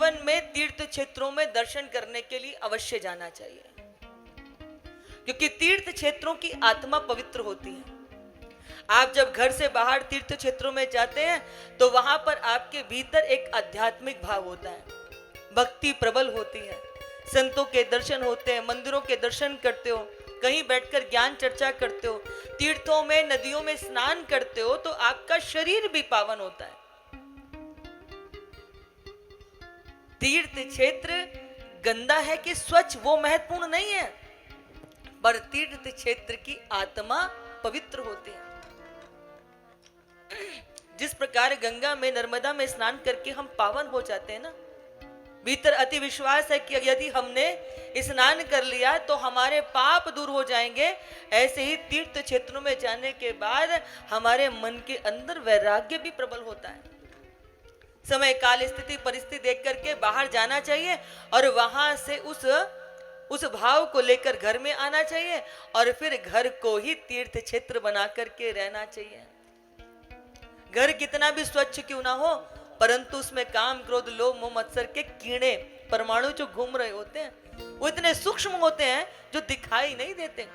जीवन में तीर्थ क्षेत्रों में दर्शन करने के लिए अवश्य जाना चाहिए, क्योंकि तीर्थ क्षेत्रों की आत्मा पवित्र होती है। आप जब घर से बाहर तीर्थ क्षेत्रों में जाते हैं तो वहां पर आपके भीतर एक आध्यात्मिक भाव होता है, भक्ति प्रबल होती है, संतों के दर्शन होते हैं, मंदिरों के दर्शन करते हो, कहीं बैठकर ज्ञान चर्चा करते हो, तीर्थों में नदियों में स्नान करते हो, तो आपका शरीर भी पावन होता है। तीर्थ क्षेत्र गंदा है कि स्वच्छ वो महत्वपूर्ण नहीं है, पर तीर्थ क्षेत्र की आत्मा पवित्र होती है। जिस प्रकार गंगा में नर्मदा में स्नान करके हम पावन हो जाते हैं ना, भीतर अति विश्वास है कि यदि हमने स्नान कर लिया तो हमारे पाप दूर हो जाएंगे। ऐसे ही तीर्थ क्षेत्रों में जाने के बाद हमारे मन के अंदर वैराग्य भी प्रबल होता है। समय काल स्थिति परिस्थिति देख करके बाहर जाना चाहिए और वहां से उस भाव को लेकर घर में आना चाहिए और फिर घर को ही तीर्थ क्षेत्र बना करके रहना चाहिए। घर कितना भी स्वच्छ क्यों ना हो, परंतु उसमें काम क्रोध लोभ मोह मत्सर के कीड़े परमाणु जो घूम रहे होते हैं वो इतने सूक्ष्म होते हैं जो दिखाई नहीं देते।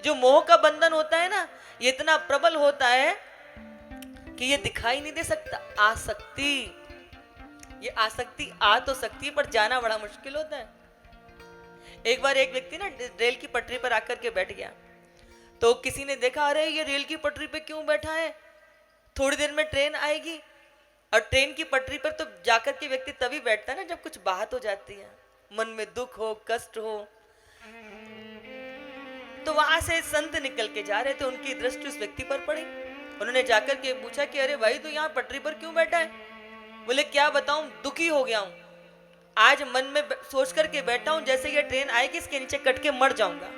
जो मोह का बंधन होता है ना, ये इतना प्रबल होता है कि ये दिखाई नहीं दे सकता। आसक्ति, ये आसक्ति आ तो सकती है पर जाना बड़ा मुश्किल होता है। एक बार एक व्यक्ति ना रेल की पटरी पर आकर के बैठ गया, तो किसी ने देखा, अरे ये रेल की पटरी पे क्यों बैठा है, थोड़ी देर में ट्रेन आएगी। और ट्रेन की पटरी पर तो जाकर के व्यक्ति तभी बैठता है ना जब कुछ बात हो जाती है, मन में दुख हो कष्ट हो। तो वहां से संत निकल के जा रहे थे, उनकी दृष्टि उस व्यक्ति पर पड़ी। उन्होंने जाकर के पूछा कि अरे भाई तू यहाँ पटरी पर क्यों बैठा है? बोले क्या बताऊं, दुखी हो गया हूं। आज मन में सोच करके बैठा हूं जैसे ये ट्रेन आएगी इसके नीचे कट के मर जाऊंगा,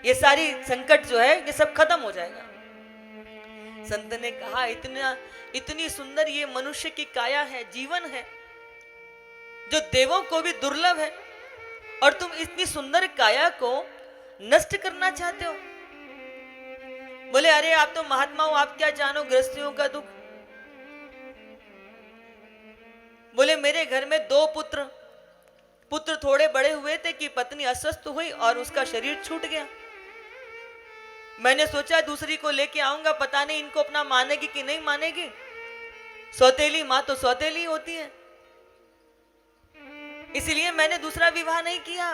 ये सारी संकट जो है ये सब खत्म हो जाएगा। संत ने कहा, इतनी सुंदर ये मनुष्य की काया है, जीवन है जो देवों को भी दुर्लभ है, और तुम इतनी सुंदर काया को नष्ट करना चाहते हो। बोले अरे आप तो महात्मा हो, आप क्या जानो गृहस्थियों का दुख। बोले मेरे घर में 2 पुत्र थोड़े बड़े हुए थे कि पत्नी अस्वस्थ हुई और उसका शरीर छूट गया। मैंने सोचा दूसरी को लेके आऊंगा, पता नहीं इनको अपना मानेगी कि नहीं मानेगी। सौतेली मां तो सौतेली होती है, इसलिए मैंने दूसरा विवाह नहीं किया।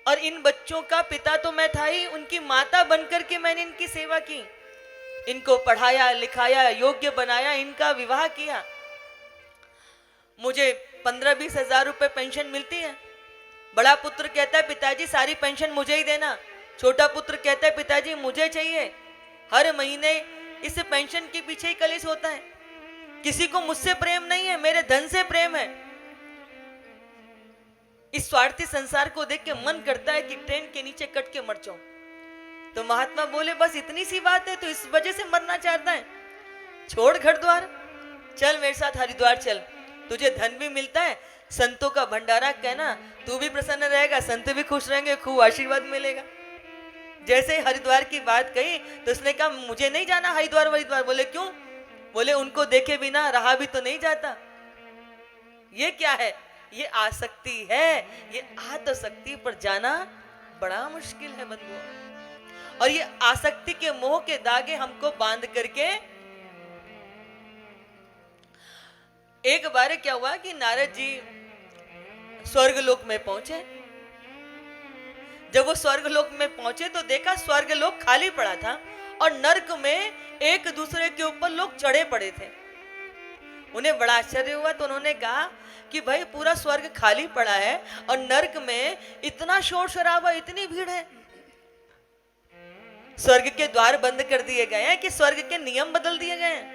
और इन बच्चों का पिता तो मैं था ही, उनकी माता बनकर के मैंने इनकी सेवा की, इनको पढ़ाया लिखाया, योग्य बनाया, इनका विवाह किया। मुझे 15-20 हजार रुपए पेंशन मिलती है। बड़ा पुत्र कहता है पिताजी सारी पेंशन मुझे ही देना, छोटा पुत्र कहता है पिताजी मुझे चाहिए। हर महीने इस पेंशन के पीछे ही कलेश होता है। किसी को मुझसे प्रेम नहीं है, मेरे धन से प्रेम है। इस स्वार्थी संसार को देख के मन करता है कि ट्रेन के नीचे कट के मर जाऊं। तो महात्मा बोले बस इतनी सी बात है, तो इस वजह से मरना चाहता है? छोड़ घर द्वार, चल मेरे साथ हरिद्वार चल, तुझे धन भी मिलता है, संतों का भंडारा कहना, तू भी प्रसन्न रहेगा, संत भी खुश रहेंगे, खूब आशीर्वाद मिलेगा। जैसे हरिद्वार की बात कही तो उसने कहा मुझे नहीं जाना हरिद्वार वरिद्वार। बोले क्यों? बोले उनको देखे बिना रहा भी तो नहीं जाता। ये क्या है? ये आसक्ति है, ये आ तो सकती पर जाना बड़ा मुश्किल है बंधुओं। और ये आसक्ति के मोह के धागे हमको बांध करके, एक बार क्या हुआ कि नारद जी स्वर्गलोक में पहुंचे। जब वो स्वर्गलोक में पहुंचे तो देखा स्वर्गलोक खाली पड़ा था और नर्क में एक दूसरे के ऊपर लोग चढ़े पड़े थे। उन्हें बड़ा आश्चर्य हुआ, तो उन्होंने कहा कि भाई पूरा स्वर्ग खाली पड़ा है और नर्क में इतना शोर शराबा, इतनी भीड़ है। स्वर्ग के द्वार बंद कर दिए गए हैं कि स्वर्ग के नियम बदल दिए गए हैं?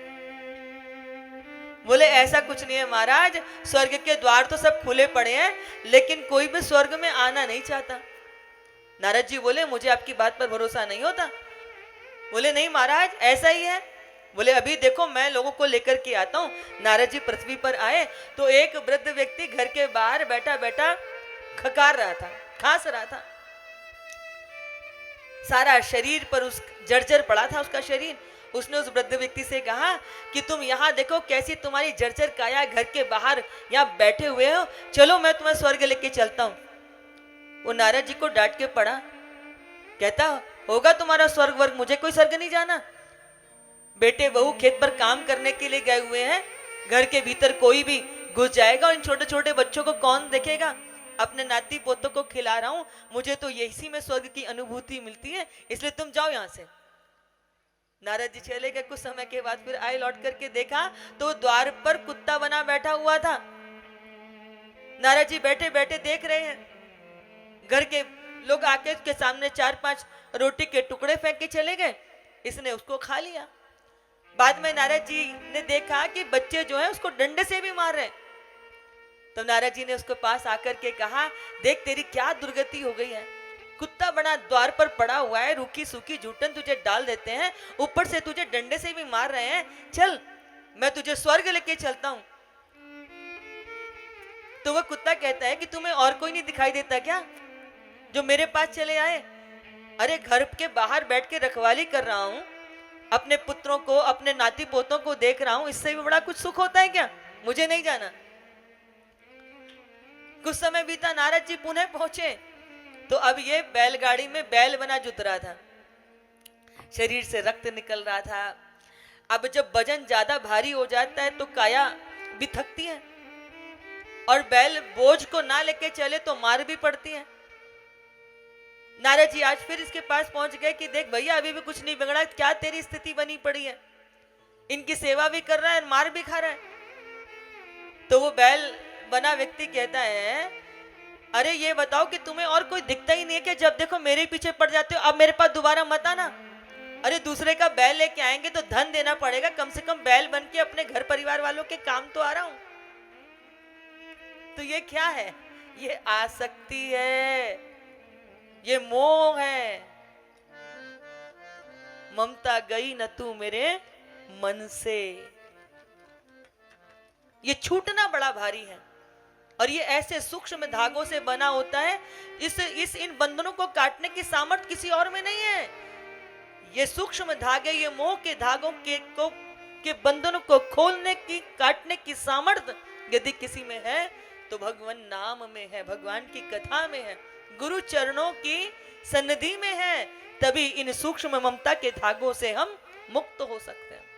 बोले ऐसा कुछ नहीं है महाराज, स्वर्ग के द्वार तो सब खुले पड़े हैं, लेकिन कोई भी स्वर्ग में आना नहीं चाहता। नारद जी बोले मुझे आपकी बात पर भरोसा नहीं होता। बोले नहीं महाराज ऐसा ही है। बोले अभी देखो मैं लोगों को लेकर के आता हूं। नारद जी पृथ्वी पर आए तो एक वृद्ध व्यक्ति घर के बाहर बैठा बैठा खकार रहा था, खांस रहा था। सारा शरीर पर उस जर्जर पड़ा था उसका शरीर, उसने उस वृद्ध व्यक्ति से कहा कि तुम यहाँ देखो कैसी तुम्हारी जर्जर काया घर के बाहर यहाँ बैठे हुए हो, चलो मैं तुम्हें स्वर्ग लेके चलता हूँ। वो नारद जी को डांट के पड़ा, कहता होगा तुम्हारा स्वर्ग वर्ग, मुझे कोई स्वर्ग नहीं जाना। बेटे बहू खेत पर काम करने के लिए गए हुए हैं, घर के भीतर कोई भी घुस जाएगा और इन छोटे छोटे बच्चों को कौन देखेगा। अपने नाती पोतों को खिला रहा हूं, मुझे तो यही में स्वर्ग की अनुभूति मिलती है, इसलिए तुम जाओ यहां से। नारद जी चले गए। कुछ समय के बाद फिर आए, लौट करके देखा तो द्वार पर कुत्ता बना बैठा हुआ था। नारद जी बैठे बैठे देख रहे हैं, घर के लोग आके उसके सामने 4-5 रोटी के टुकड़े फेंक के चले गए, इसने उसको खा लिया। बाद में नारद जी ने देखा कि बच्चे जो है उसको डंडे से भी मार रहे हैं। तो नारद जी ने उसके पास आकर के कहा, देख तेरी क्या दुर्गति हो गई है, कुत्ता बना द्वार पर पड़ा हुआ है, रूखी सूखी जूठन तुझे डाल देते हैं, ऊपर से तुझे डंडे से भी मार रहे हैं, चल मैं तुझे स्वर्ग लेके चलता हूं। तो वह कुत्ता कहता है कि तुम्हें और कोई नहीं दिखाई देता क्या जो मेरे पास चले आए? अरे घर के बाहर बैठ के रखवाली कर रहा हूं, अपने पुत्रों को अपने नाती पोतों को देख रहा हूं, इससे भी बड़ा कुछ सुख होता है क्या? मुझे नहीं जाना। कुछ समय बीता, नारद जी पुनः पहुंचे तो अब ये बैलगाड़ी में बैल बना जुत रहा था, शरीर से रक्त निकल रहा था। अब जब वजन ज्यादा भारी हो जाता है तो काया भी थकती है, और बैल बोझ को ना लेके चले तो मार भी पड़ती है। नारद जी आज फिर इसके पास पहुंच गए कि देख भैया अभी भी कुछ नहीं बिगड़ा, क्या तेरी स्थिति बनी पड़ी है, इनकी सेवा भी कर रहा है मार भी खा रहा है। तो वो बैल बना व्यक्ति कहता है, अरे ये बताओ कि तुम्हें और कोई दिखता ही नहीं है कि जब देखो मेरे पीछे पड़ जाते हो, अब मेरे पास दोबारा मत आना। अरे दूसरे का बैल लेके आएंगे तो धन देना पड़ेगा, कम से कम बैल बन के अपने घर परिवार वालों के काम तो आ रहा हूं। तो ये क्या है? ये आसक्ति है, ये मोह है। ममता गई न तू मेरे मन से, ये छूटना बड़ा भारी है, और ये ऐसे सूक्ष्म धागों से बना होता है, इन बंधनों को काटने की सामर्थ्य किसी और में नहीं है। ये सूक्ष्म धागे, ये मोह के धागों के बंधनों को खोलने की, काटने की सामर्थ्य यदि किसी में है तो भगवान नाम में है, भगवान की कथा में है, गुरु चरणों की सन्निधि में है। तभी इन सूक्ष्म ममता के धागों से हम मुक्त हो सकते हैं।